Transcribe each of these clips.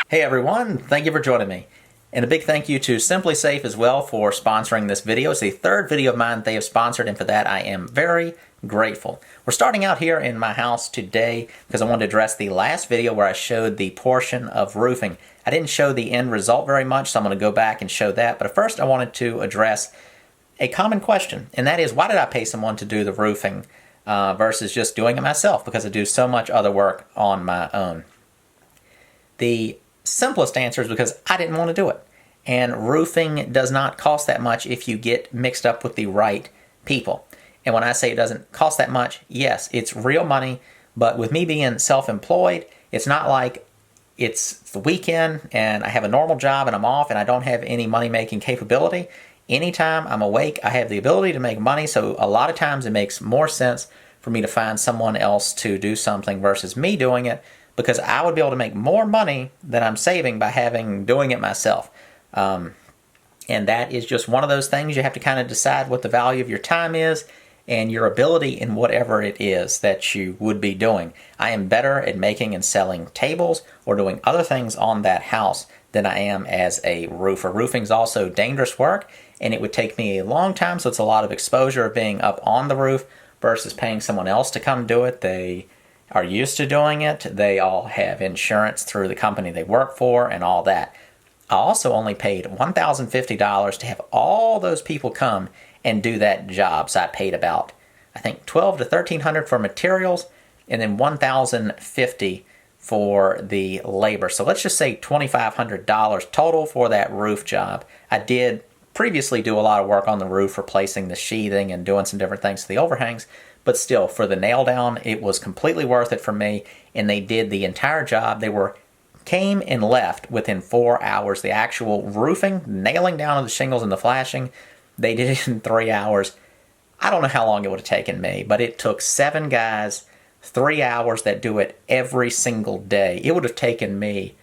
Hey everyone, thank you for joining me. And a big thank you to Simply Safe as well for sponsoring this video. It's the third video of mine they have sponsored, and for that I am very grateful. We're starting out here in my house today because I wanted to address the last video where I showed the portion of roofing. I didn't show the end result very much, so I'm going to go back and show that. But first I wanted to address a common question, and that is, why did I pay someone to do the roofing versus just doing it myself? Because I do so much other work on my own. The simplest answer is because I didn't want to do it. And roofing does not cost that much if you get mixed up with the right people. And when I say it doesn't cost that much, yes, it's real money. But with me being self-employed, it's not like it's the weekend and I have a normal job and I'm off and I don't have any money-making capability. Anytime I'm awake, I have the ability to make money. So a lot of times it makes more sense for me to find someone else to do something versus me doing it, because I would be able to make more money than I'm saving by doing it myself. And that is just one of those things. You have to kind of decide what the value of your time is and your ability in whatever it is that you would be doing. I am better at making and selling tables or doing other things on that house than I am as a roofer. Roofing is also dangerous work, and it would take me a long time, so it's a lot of exposure of being up on the roof versus paying someone else to come do it. They are used to doing it. They all have insurance through the company they work for and all that. I also only paid $1,050 to have all those people come and do that job. So I paid about, I think, $1,200 to $1,300 for materials and then $1,050 for the labor. So let's just say $2,500 total for that roof job. I did previously do a lot of work on the roof, replacing the sheathing and doing some different things to the overhangs. But still, for the nail down, it was completely worth it for me, and they did the entire job. They came and left within 4 hours. The actual roofing, nailing down of the shingles and the flashing, they did it in 3 hours. I don't know how long it would have taken me, but it took 7 guys, 3 hours that do it every single day. It would have taken me,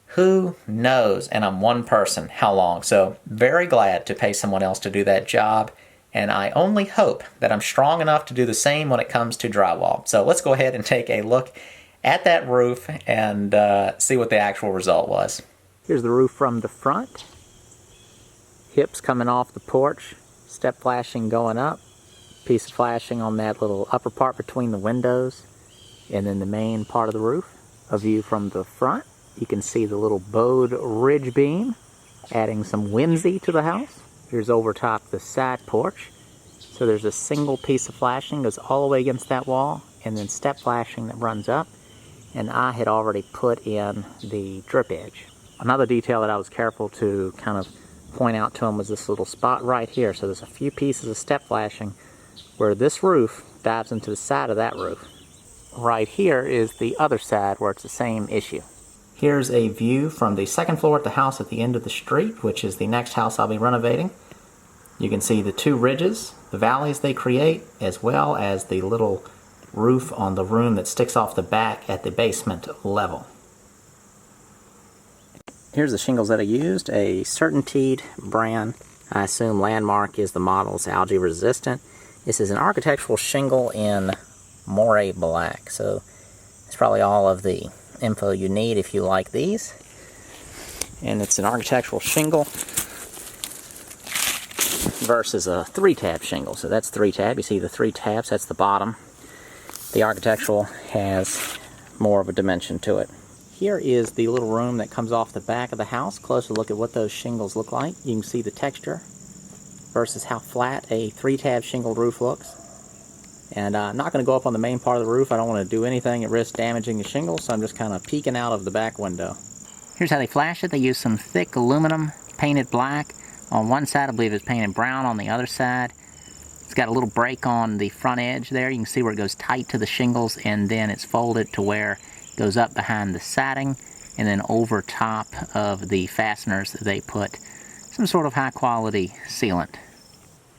who knows, and I'm one person, how long. So very glad to pay someone else to do that job. And I only hope that I'm strong enough to do the same when it comes to drywall. So let's go ahead and take a look at that roof and see what the actual result was. Here's the roof from the front. Hips coming off the porch, step flashing going up, piece of flashing on that little upper part between the windows, and then the main part of the roof. A view from the front. You can see the little bowed ridge beam, adding some whimsy to the house. Here's over top the side porch. So there's a single piece of flashing goes all the way against that wall, and then step flashing that runs up. And I had already put in the drip edge. Another detail that I was careful to kind of point out to them was this little spot right here. So there's a few pieces of step flashing where this roof dives into the side of that roof. Right here is the other side where it's the same issue. Here's a view from the second floor at the house at the end of the street, which is the next house I'll be renovating. You can see the two ridges, the valleys they create, as well as the little roof on the room that sticks off the back at the basement level. Here's the shingles that I used, a Certainteed brand. I assume Landmark is the model. It's algae resistant. This is an architectural shingle in moire black, so it's probably all of the info you need if you like these. And it's an architectural shingle versus a 3-tab shingle. So that's 3-tab. You see the 3 tabs, that's the bottom. The architectural has more of a dimension to it. Here is the little room that comes off the back of the house. Closer look at what those shingles look like. You can see the texture versus how flat a 3-tab shingle roof looks. And I'm not going to go up on the main part of the roof. I don't want to do anything at risk damaging the shingles, so I'm just kind of peeking out of the back window. Here's how they flash it. They use some thick aluminum painted black. On one side, I believe it's painted brown. On the other side, it's got a little break on the front edge there. You can see where it goes tight to the shingles, and then it's folded to where it goes up behind the siding, and then over top of the fasteners they put some sort of high quality sealant.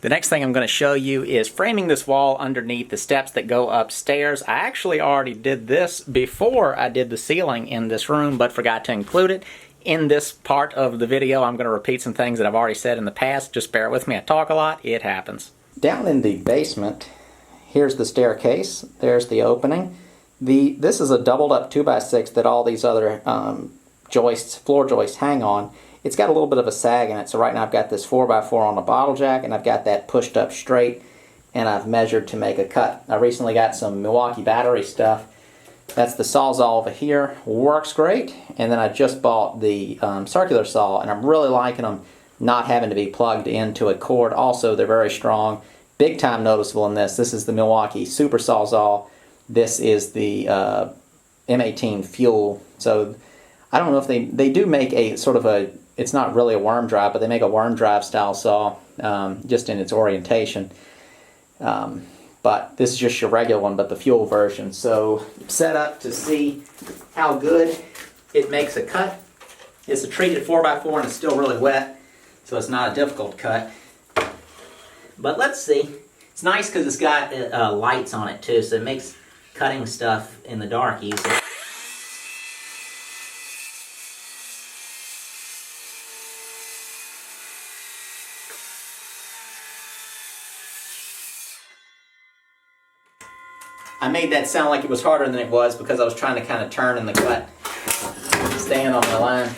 The next thing I'm going to show you is framing this wall underneath the steps that go upstairs. I actually already did this before I did the ceiling in this room, but forgot to include it. In this part of the video, I'm going to repeat some things that I've already said in the past. Just bear with me, I talk a lot, it happens. Down in the basement, here's the staircase, there's the opening. This is a doubled up 2x6 that all these other joists, floor joists hang on, it's got a little bit of a sag in it. So right now I've got this 4x4 on the bottle jack, and I've got that pushed up straight, and I've measured to make a cut. I recently got some Milwaukee battery stuff. That's the Sawzall over here. Works great. And then I just bought the circular saw, and I'm really liking them not having to be plugged into a cord. Also, they're very strong. Big time noticeable in this. This is the Milwaukee Super Sawzall. This is the M18 Fuel. So I don't know if they do make a sort of a, it's not really a worm drive, but they make a worm drive style saw just in its orientation. But this is just your regular one, but the fuel version. So set up to see how good it makes a cut. It's a treated 4x4 and it's still really wet, so it's not a difficult cut. But let's see. It's nice because it's got lights on it too, so it makes cutting stuff in the dark easy. I made that sound like it was harder than it was because I was trying to kind of turn in the cut, staying on my line.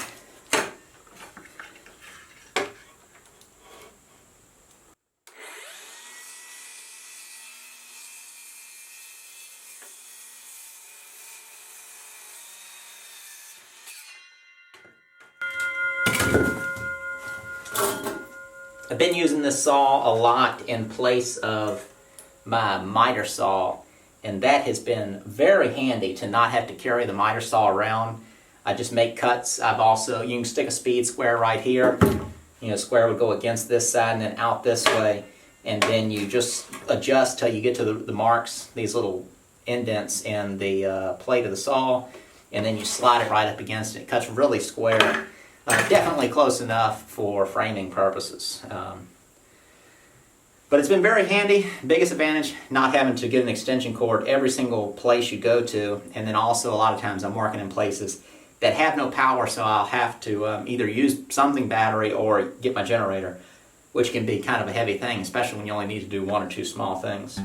I've been using this saw a lot in place of my miter saw, and that has been very handy to not have to carry the miter saw around. I just make cuts. I've also, you can stick a speed square right here. You know, square would go against this side and then out this way, and then you just adjust till you get to the marks, these little indents in the plate of the saw, and then you slide it right up against it. It cuts really square. Definitely close enough for framing purposes. But it's been very handy. Biggest advantage, not having to get an extension cord every single place you go to. And then also a lot of times I'm working in places that have no power, so I'll have to either use something battery or get my generator, which can be kind of a heavy thing, especially when you only need to do one or two small things.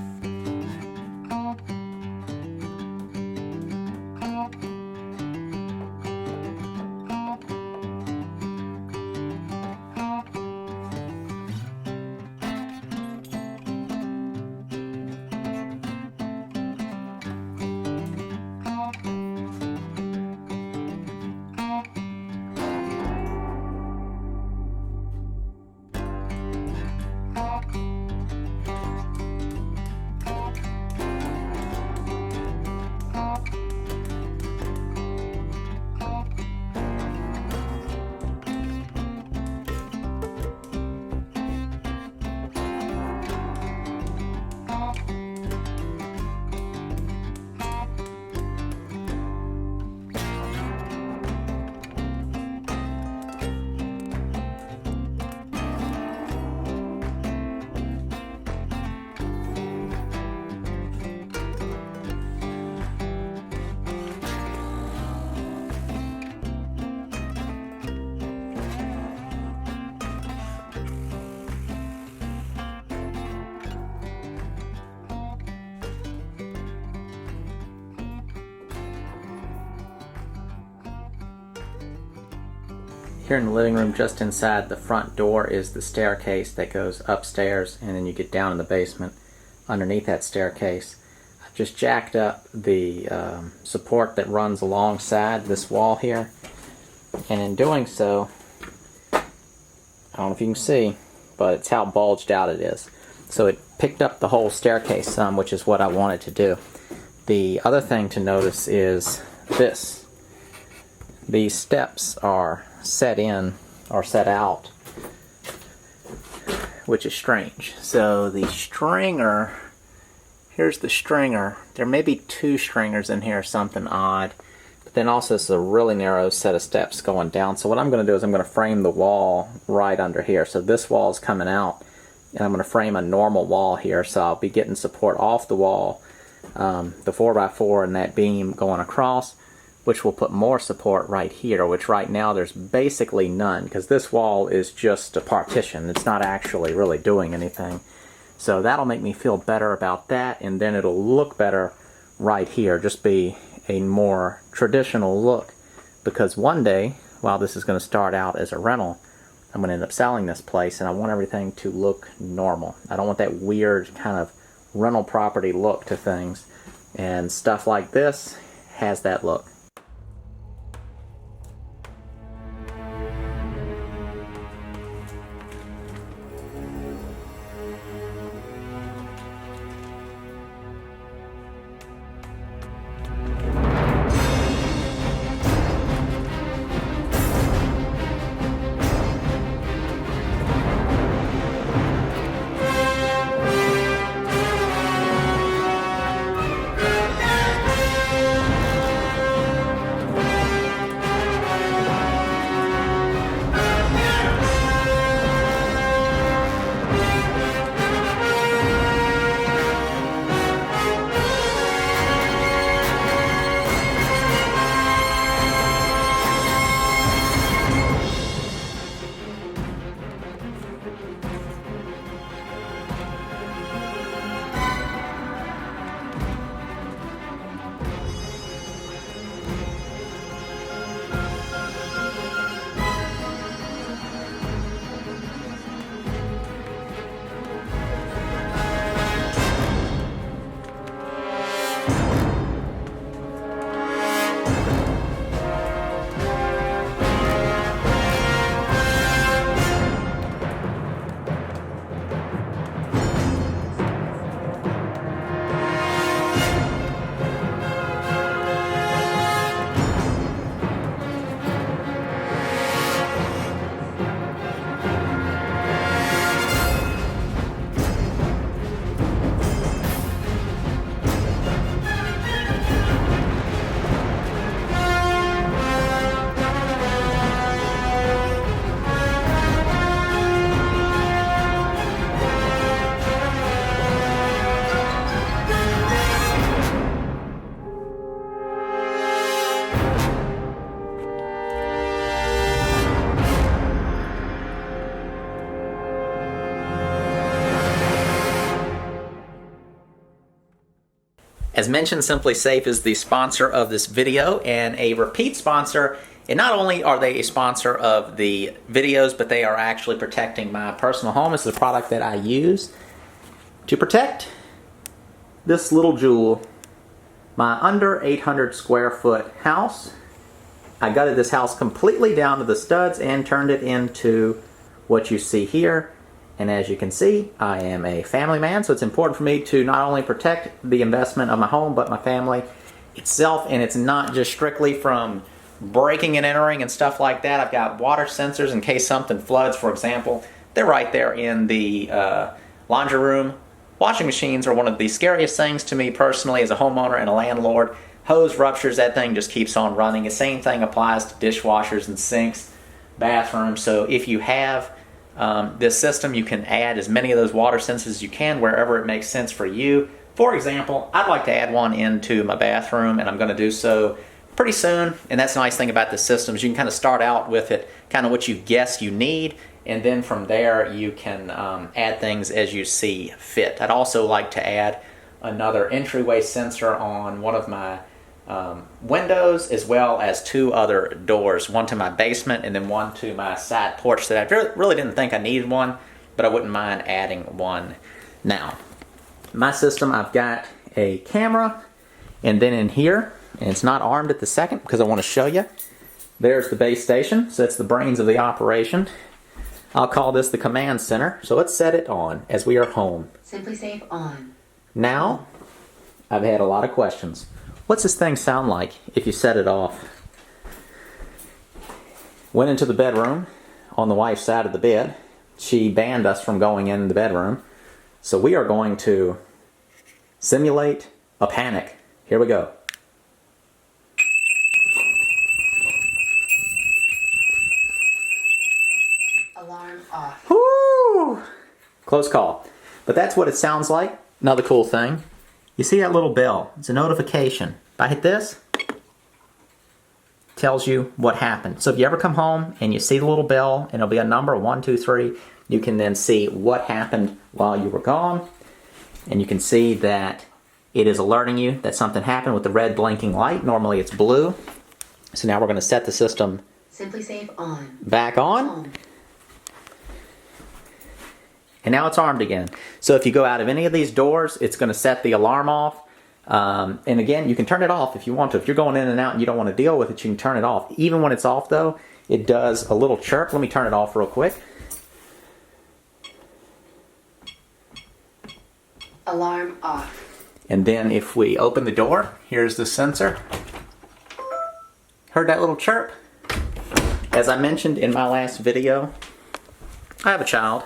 Here in the living room, just inside the front door, is the staircase that goes upstairs, and then you get down in the basement underneath that staircase. I've just jacked up the support that runs alongside this wall here, and in doing so, I don't know if you can see, but it's how bulged out it is. So it picked up the whole staircase some, which is what I wanted to do. The other thing to notice is this. These steps are set in or set out, which is strange. So the stringer, here's the stringer. There may be two stringers in here, something odd. But then also this is a really narrow set of steps going down. So what I'm going to do is I'm going to frame the wall right under here. So this wall is coming out, and I'm going to frame a normal wall here. So I'll be getting support off the wall, the 4x4 and that beam going across, which will put more support right here, which right now there's basically none, because this wall is just a partition. It's not actually really doing anything. So that'll make me feel better about that, and then it'll look better right here, just be a more traditional look because one day, while this is going to start out as a rental, I'm going to end up selling this place, and I want everything to look normal. I don't want that weird kind of rental property look to things, and stuff like this has that look. As mentioned, Simply Safe is the sponsor of this video and a repeat sponsor. And not only are they a sponsor of the videos, but they are actually protecting my personal home. This is a product that I use to protect this little jewel, my under 800 square foot house. I gutted this house completely down to the studs and turned it into what you see here. And as you can see, I am a family man, so it's important for me to not only protect the investment of my home, but my family itself. And it's not just strictly from breaking and entering and stuff like that. I've got water sensors in case something floods, for example. They're right there in the laundry room. Washing machines are one of the scariest things to me personally as a homeowner and a landlord. Hose ruptures, that thing just keeps on running. The same thing applies to dishwashers and sinks, bathrooms. So if you have this system, you can add as many of those water sensors as you can wherever it makes sense for you. For example, I'd like to add one into my bathroom, and I'm going to do so pretty soon. And that's the nice thing about the systems. You can kind of start out with it, kind of what you guess you need, and then from there you can add things as you see fit. I'd also like to add another entryway sensor on one of my windows, as well as two other doors, one to my basement and then one to my side porch that I really didn't think I needed one, but I wouldn't mind adding one now. My system, I've got a camera, and then in here, and it's not armed at the second because I want to show you, there's the base station, so that's the brains of the operation. I'll call this the command center, so let's set it on as we are home. Simply Safe on. Now, I've had a lot of questions. What's this thing sound like if you set it off? Went into the bedroom on the wife's side of the bed. She banned us from going in the bedroom. So we are going to simulate a panic. Here we go. Alarm off. Woo! Close call. But that's what it sounds like. Another cool thing. You see that little bell? It's a notification. If I hit this, it tells you what happened. So if you ever come home and you see the little bell, and it'll be a number, 1, 2, 3, you can then see what happened while you were gone. And you can see that it is alerting you that something happened with the red blinking light. Normally it's blue. So now we're going to set the system Simply Safe on. back on. And now it's armed again. So if you go out of any of these doors, it's going to set the alarm off. And again, you can turn it off if you want to. If you're going in and out and you don't want to deal with it, you can turn it off. Even when it's off, though, it does a little chirp. Let me turn it off real quick. Alarm off. And then if we open the door, here's the sensor. Heard that little chirp? As I mentioned in my last video, I have a child.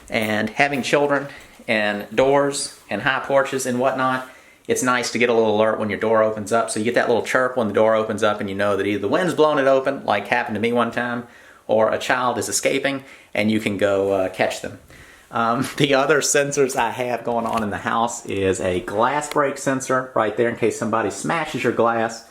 And having children and doors and high porches and whatnot, it's nice to get a little alert when your door opens up. So you get that little chirp when the door opens up and you know that either the wind's blowing it open, like happened to me one time, or a child is escaping and you can go catch them. The other sensors I have going on in the house is a glass break sensor right there in case somebody smashes your glass,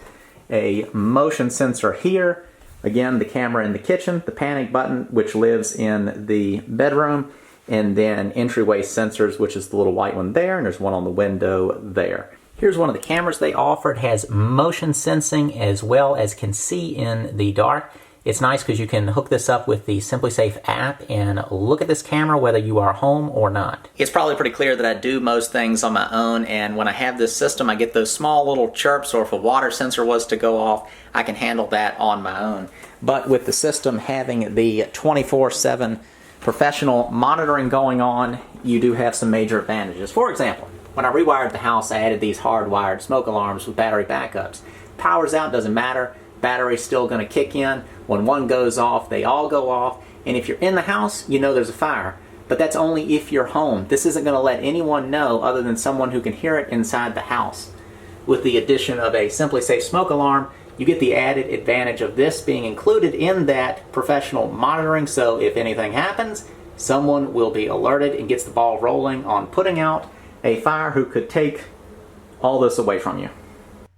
a motion sensor here, again the camera in the kitchen, the panic button which lives in the bedroom, and then entryway sensors, which is the little white one there, and there's one on the window there. Here's one of the cameras they offer. It has motion sensing as well as can see in the dark. It's nice because you can hook this up with the SimpliSafe app and look at this camera whether you are home or not. It's probably pretty clear that I do most things on my own, and when I have this system I get those small little chirps, or if a water sensor was to go off, I can handle that on my own. But with the system having the 24/7 professional monitoring going on, you do have some major advantages. For example, when I rewired the house, I added these hardwired smoke alarms with battery backups. Power's out, doesn't matter. Battery's still going to kick in. When one goes off, they all go off. And if you're in the house, you know there's a fire. But that's only if you're home. This isn't going to let anyone know other than someone who can hear it inside the house. With the addition of a SimpliSafe smoke alarm, you get the added advantage of this being included in that professional monitoring, so if anything happens, someone will be alerted and gets the ball rolling on putting out a fire who could take all this away from you.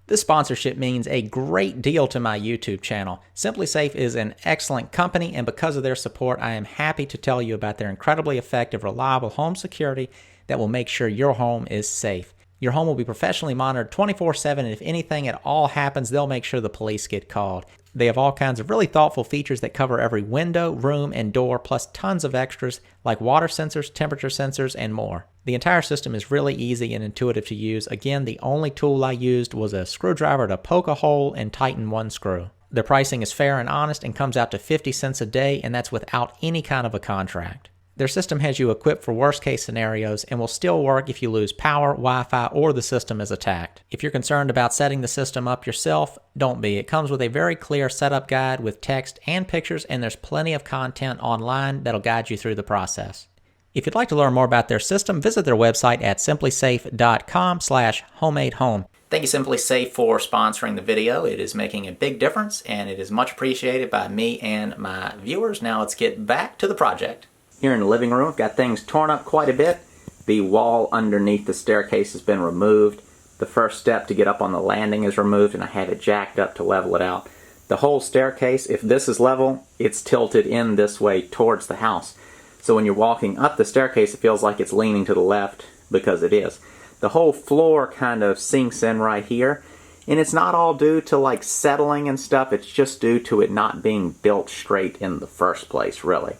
This sponsorship means a great deal to my YouTube channel. SimpliSafe is an excellent company, and because of their support, I am happy to tell you about their incredibly effective, reliable home security that will make sure your home is safe. Your home will be professionally monitored 24/7, and if anything at all happens, they'll make sure the police get called. They have all kinds of really thoughtful features that cover every window, room, and door, plus tons of extras like water sensors, temperature sensors, and more. The entire system is really easy and intuitive to use. Again, the only tool I used was a screwdriver to poke a hole and tighten one screw. Their pricing is fair and honest and comes out to 50 cents a day, and that's without any kind of a contract. Their system has you equipped for worst-case scenarios and will still work if you lose power, Wi-Fi, or the system is attacked. If you're concerned about setting the system up yourself, don't be. It comes with a very clear setup guide with text and pictures, and there's plenty of content online that'll guide you through the process. If you'd like to learn more about their system, visit their website at simplisafe.com/homemadehome. Thank you, SimpliSafe, for sponsoring the video. It is making a big difference, and it is much appreciated by me and my viewers. Now let's get back to the project. Here in the living room, I've got things torn up quite a bit. The wall underneath the staircase has been removed. The first step to get up on the landing is removed, and I had it jacked up to level it out. The whole staircase, if this is level, it's tilted in this way towards the house. So when you're walking up the staircase, it feels like it's leaning to the left, because it is. The whole floor kind of sinks in right here, and it's not all due to like settling and stuff. It's just due to it not being built straight in the first place, really.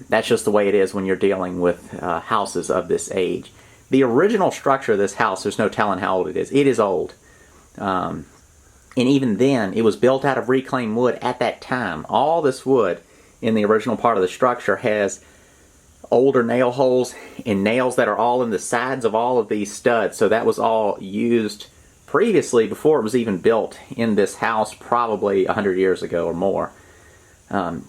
That's just the way it is when you're dealing with houses of this age. The original structure of this house, there's no telling how old it is. It is old. And even then, it was built out of reclaimed wood at that time. All this wood in the original part of the structure has older nail holes and nails that are all in the sides of all of these studs. So that was all used previously before it was even built in this house, probably 100 years ago or more.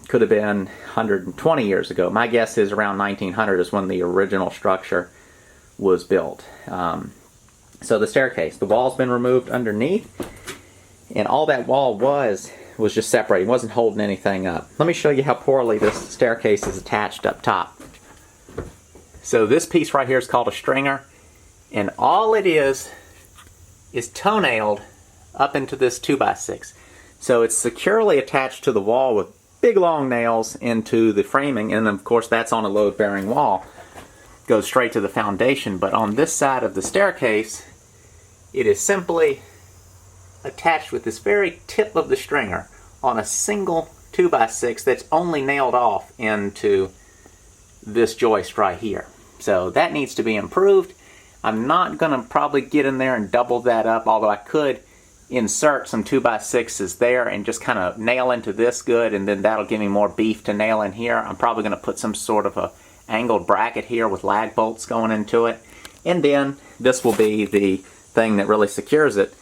Could have been 120 years ago. My guess is around 1900 is when the original structure was built. So the staircase, the wall's been removed underneath, and all that wall was just separating, wasn't holding anything up. Let me show you how poorly this staircase is attached up top. So this piece right here is called a stringer, and all it is toenailed up into this 2x6. So it's securely attached to the wall with big long nails into the framing, and of course that's on a load-bearing wall. Goes straight to the foundation, but on this side of the staircase, it is simply attached with this very tip of the stringer on a single 2x6 that's only nailed off into this joist right here. So that needs to be improved. I'm not going to probably get in there and double that up, although I could insert some 2x6s there and just kind of nail into this good, and then that'll give me more beef to nail in here. I'm probably going to put some sort of a angled bracket here with lag bolts going into it. And then this will be the thing that really secures it,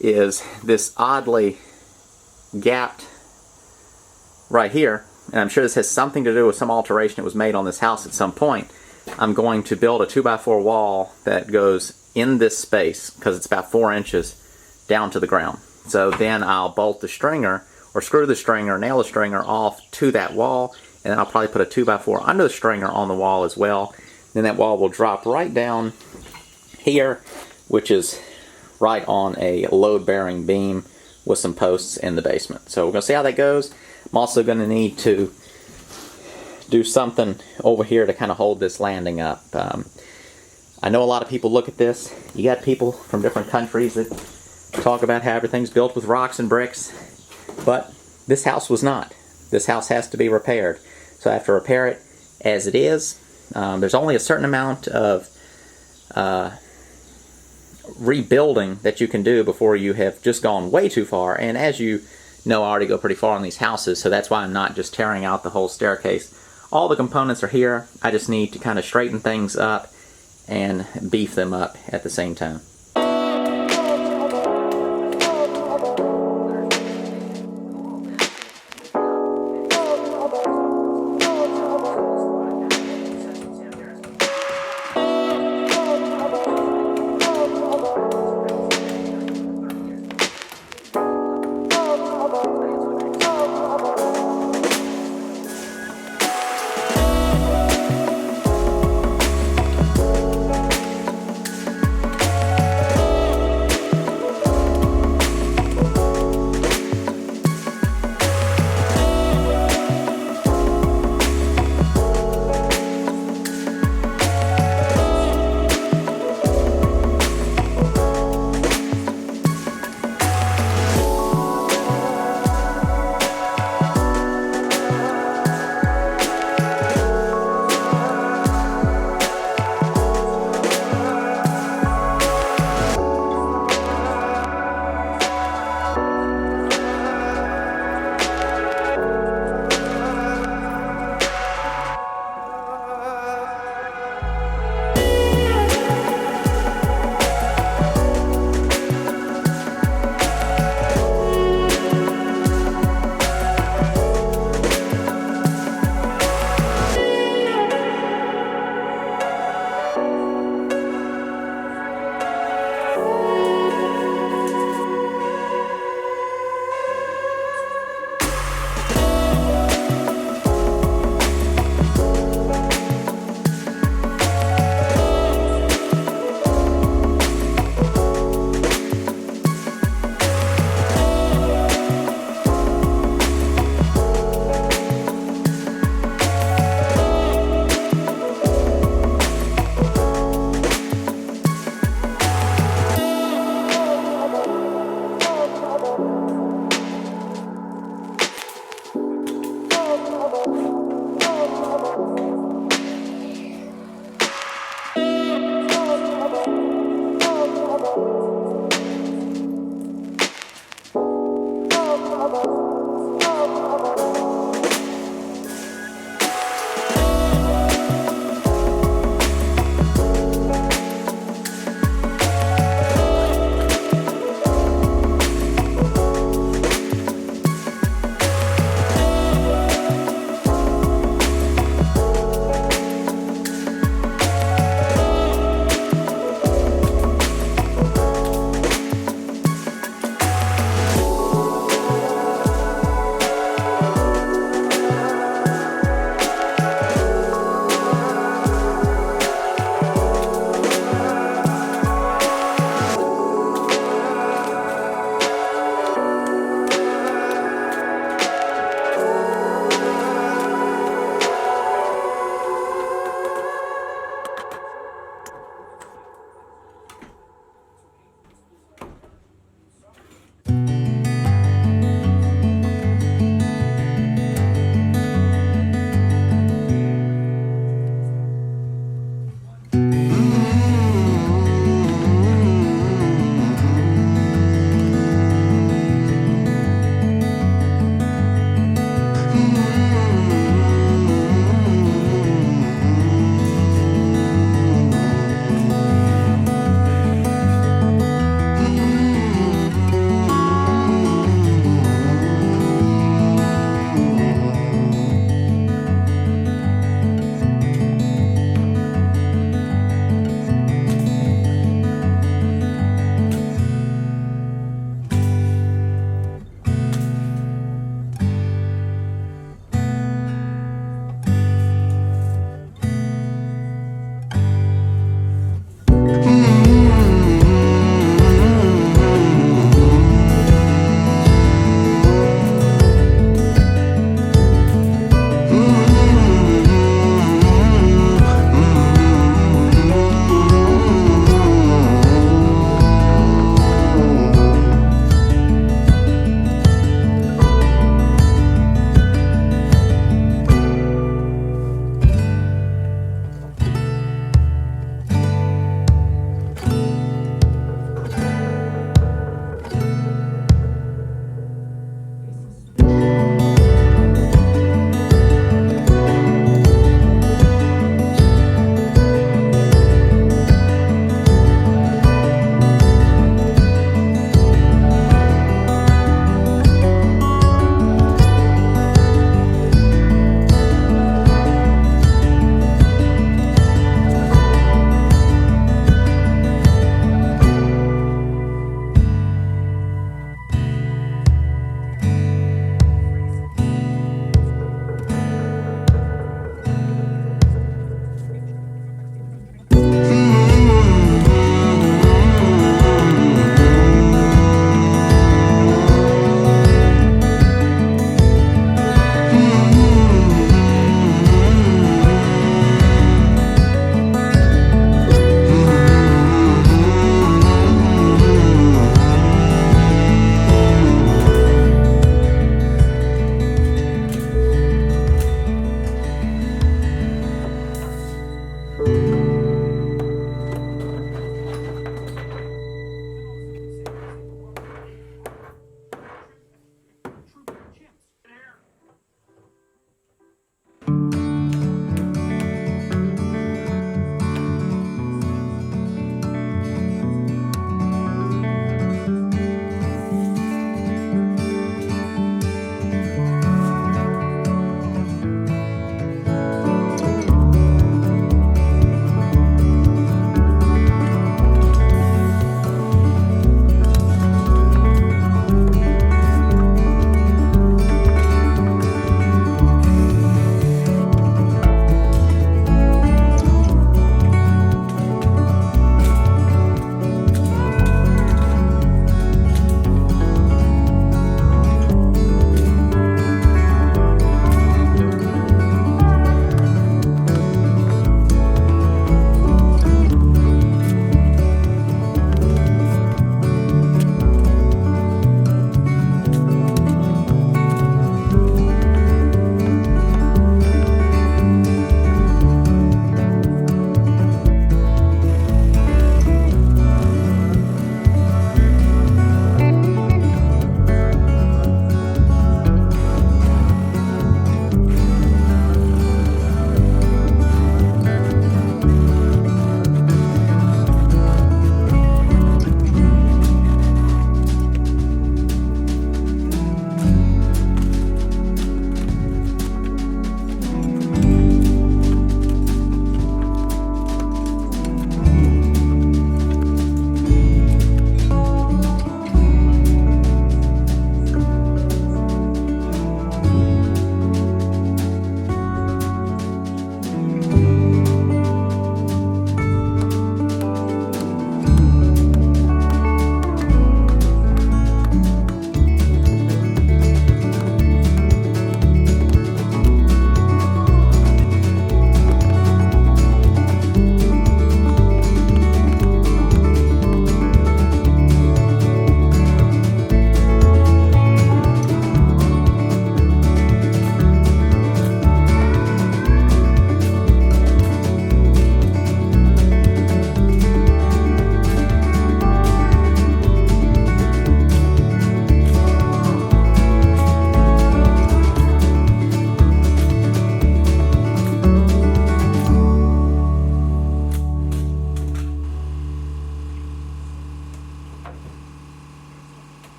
is this oddly gapped right here. And I'm sure this has something to do with some alteration that was made on this house at some point. I'm going to build a 2x4 wall that goes in this space, because it's about 4 inches down to the ground. So then I'll bolt the stringer, or screw the stringer, nail the stringer off to that wall, and then I'll probably put a 2x4 under the stringer on the wall as well. Then that wall will drop right down here, which is right on a load-bearing beam with some posts in the basement. So we're going to see how that goes. I'm also going to need to do something over here to kind of hold this landing up. I know a lot of people look at this. You got people from different countries that talk about how everything's built with rocks and bricks, but this house was not. This house has to be repaired. So I have to repair it as it is. There's only a certain amount of rebuilding that you can do before you have just gone way too far. And as you know, I already go pretty far on these houses, so that's why I'm not just tearing out the whole staircase. All the components are here. I just need to kind of straighten things up and beef them up at the same time.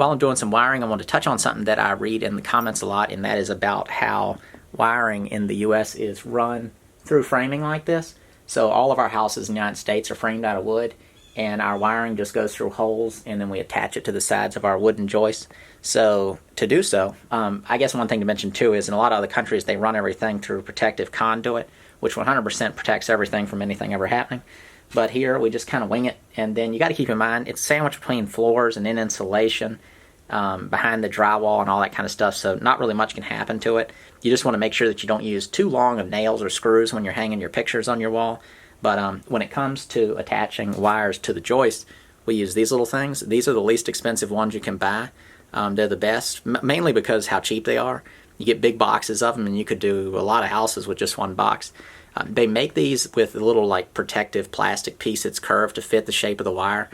while I'm doing some wiring, I want to touch on something that I read in the comments a lot, and that is about how wiring in the U.S. is run through framing like this. So all of our houses in the United States are framed out of wood, and our wiring just goes through holes, and then we attach it to the sides of our wooden joists. So to do so, I guess one thing to mention too is in a lot of other countries they run everything through protective conduit, which 100% protects everything from anything ever happening. But here we just kind of wing it, and then you got to keep in mind it's sandwiched between floors and in insulation, behind the drywall and all that kind of stuff, so not really much can happen to it. You just want to make sure that you don't use too long of nails or screws when you're hanging your pictures on your wall. But when it comes to attaching wires to the joist, we use these little things. These are the least expensive ones you can buy. They're the best, mainly because how cheap they are. You get big boxes of them, and you could do a lot of houses with just one box. They make these with a little like protective plastic piece that's curved to fit the shape of the wire.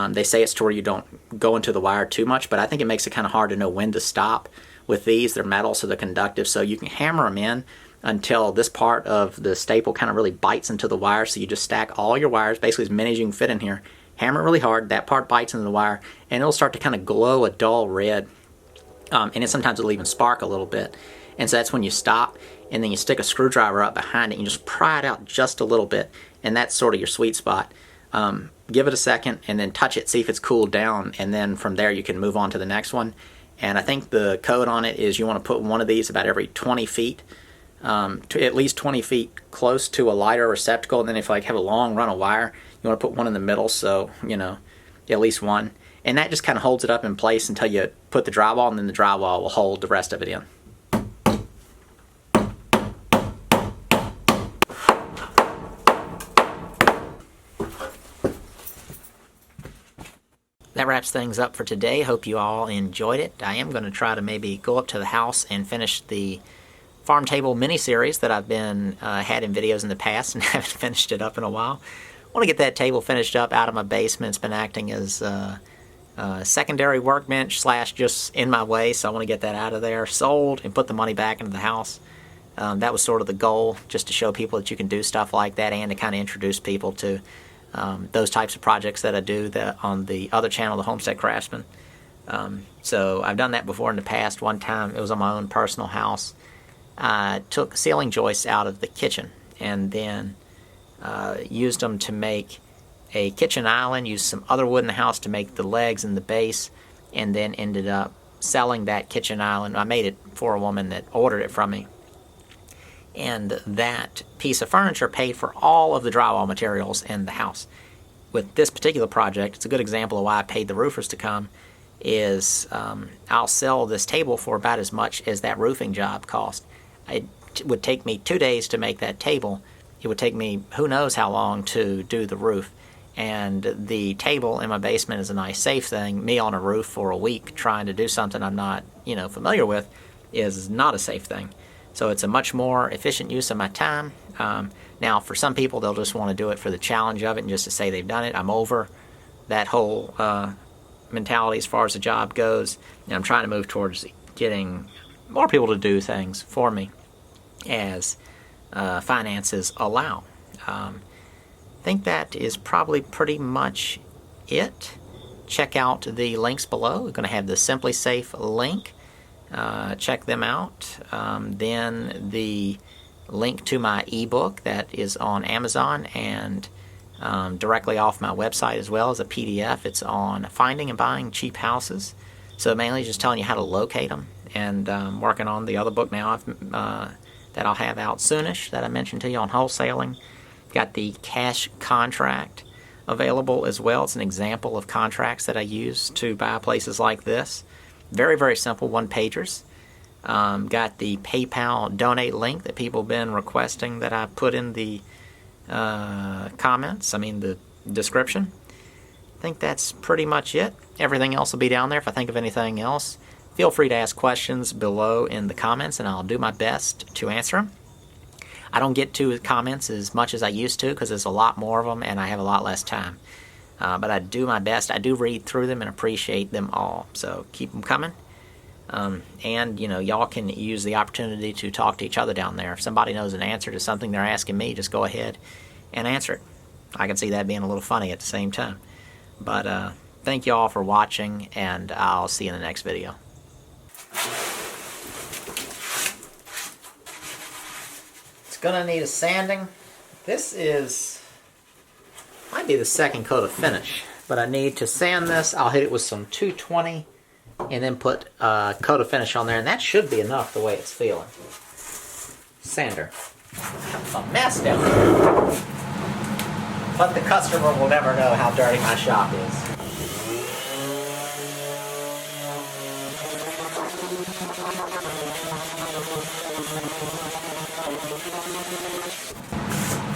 They say it's to where you don't go into the wire too much, but I think it makes it kind of hard to know when to stop. With these, they're metal, so they're conductive, so you can hammer them in until this part of the staple kind of really bites into the wire. So you just stack all your wires, basically as many as you can fit in here, hammer it really hard, that part bites into the wire, and it'll start to kind of glow a dull red, and sometimes it'll even spark a little bit. And so that's when you stop, and then you stick a screwdriver up behind it, and you just pry it out just a little bit, and that's sort of your sweet spot. Give it a second, and then touch it, see if it's cooled down, and then from there you can move on to the next one. And I think the code on it is you want to put one of these about every 20 feet, to at least 20 feet close to a lighter receptacle. And then if you have a long run of wire, you want to put one in the middle, so, at least one. And that just kind of holds it up in place until you put the drywall, and then the drywall will hold the rest of it in. That wraps things up for today. Hope you all enjoyed it. I am going to try to maybe go up to the house and finish the farm table mini-series that I've been had in videos in the past and haven't finished it up in a while. I want to get that table finished up out of my basement. It's been acting as a secondary workbench / just in my way, so I want to get that out of there, sold, and put the money back into the house. That was sort of the goal, just to show people that you can do stuff like that and to kind of introduce people to those types of projects that I do on the other channel, the Homestead Craftsman. So I've done that before in the past. One time, it was on my own personal house. I took ceiling joists out of the kitchen and then used them to make a kitchen island, used some other wood in the house to make the legs and the base, and then ended up selling that kitchen island. I made it for a woman that ordered it from me. And that piece of furniture paid for all of the drywall materials in the house. With this particular project, it's a good example of why I paid the roofers to come, is I'll sell this table for about as much as that roofing job cost. It would take me 2 days to make that table. It would take me who knows how long to do the roof. And the table in my basement is a nice safe thing. Me on a roof for a week trying to do something I'm not familiar with is not a safe thing. So it's a much more efficient use of my time. Now, for some people, they'll just want to do it for the challenge of it and just to say they've done it. I'm over that whole mentality as far as the job goes. And I'm trying to move towards getting more people to do things for me as finances allow. I think that is probably pretty much it. Check out the links below. We're going to have the Simply Safe link. Check them out. Then the link to my ebook that is on Amazon and directly off my website as well as a PDF. It's on finding and buying cheap houses. So mainly just telling you how to locate them. And I'm working on the other book now that I'll have out soonish that I mentioned to you on wholesaling. Got the cash contract available as well. It's an example of contracts that I use to buy places like this. Very, very simple one-pagers. Got the PayPal donate link that people have been requesting that I put in the the description. I think that's pretty much it. Everything else will be down there. If I think of anything else, feel free to ask questions below in the comments, and I'll do my best to answer them. I don't get to comments as much as I used to because there's a lot more of them and I have a lot less time. But I do my best. I do read through them and appreciate them all. So keep them coming. And, y'all can use the opportunity to talk to each other down there. If somebody knows an answer to something they're asking me, just go ahead and answer it. I can see that being a little funny at the same time. But Thank you all for watching, and I'll see you in the next video. It's gonna need a sanding. This might be the second coat of finish, but I need to sand this. I'll hit it with some 220 and then put a coat of finish on there, and that should be enough the way it's feeling. Sander. A mess down here. But the customer will never know how dirty my shop is.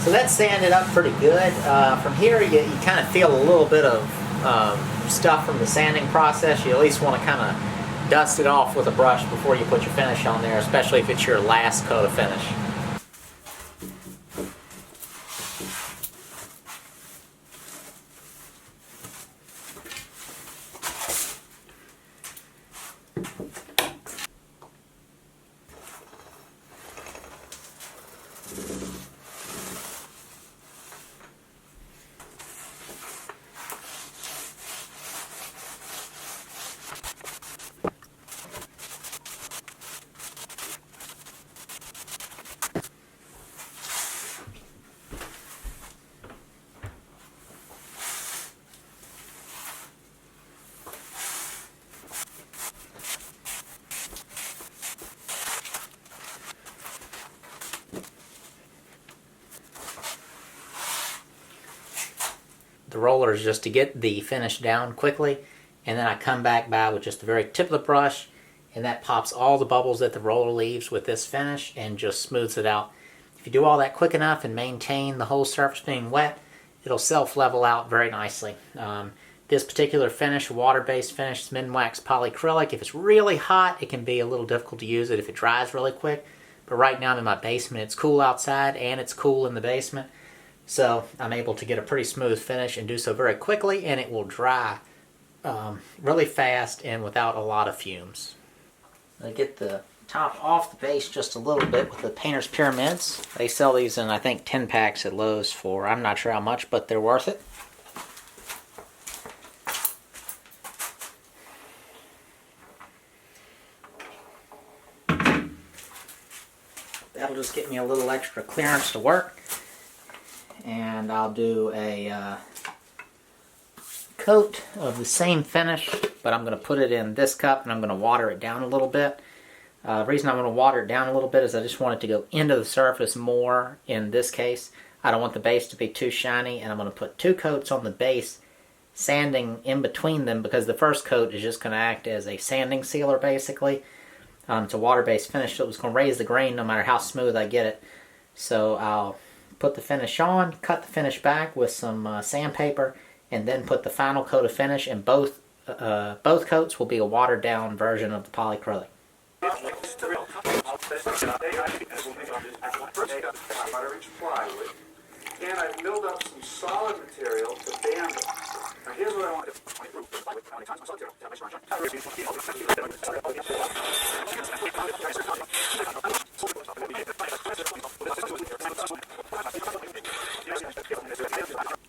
So that's sanded up pretty good. From here you kind of feel a little bit of stuff from the sanding process. You at least want to kind of dust it off with a brush before you put your finish on there, especially if it's your last coat of finish. The roller is just to get the finish down quickly, and then I come back by with just the very tip of the brush, and that pops all the bubbles that the roller leaves with this finish and just smooths it out. If you do all that quick enough and maintain the whole surface being wet, it'll self-level out very nicely. This particular finish, water-based finish, is Minwax polyacrylic. If it's really hot, it can be a little difficult to use it if it dries really quick. But right now I'm in my basement. It's cool outside and it's cool in the basement. So I'm able to get a pretty smooth finish and do so very quickly, and it will dry really fast and without a lot of fumes. I get the top off the base just a little bit with the Painter's Pyramids. They sell these in, I think, 10 packs at Lowe's for, I'm not sure how much, but they're worth it. That'll just get me a little extra clearance to work. And I'll do a coat of the same finish, but I'm going to put it in this cup and I'm going to water it down a little bit. The reason I'm going to water it down a little bit is I just want it to go into the surface more in this case. I don't want the base to be too shiny, and I'm going to put 2 coats on the base, sanding in between them, because the first coat is just going to act as a sanding sealer basically. It's a water-based finish, so it's going to raise the grain no matter how smooth I get it. So I'll put the finish on, cut the finish back with some sandpaper, and then put the final coat of finish, and both coats will be a watered down version of the polyacrylic. And I milled up some solid material to band it. Now here's what I want to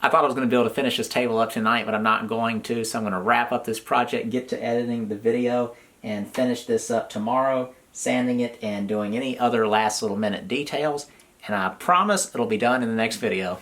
I thought I was going to be able to finish this table up tonight, but I'm not going to, so I'm going to wrap up this project, get to editing the video, and finish this up tomorrow, sanding it and doing any other last little minute details, and I promise it'll be done in the next video.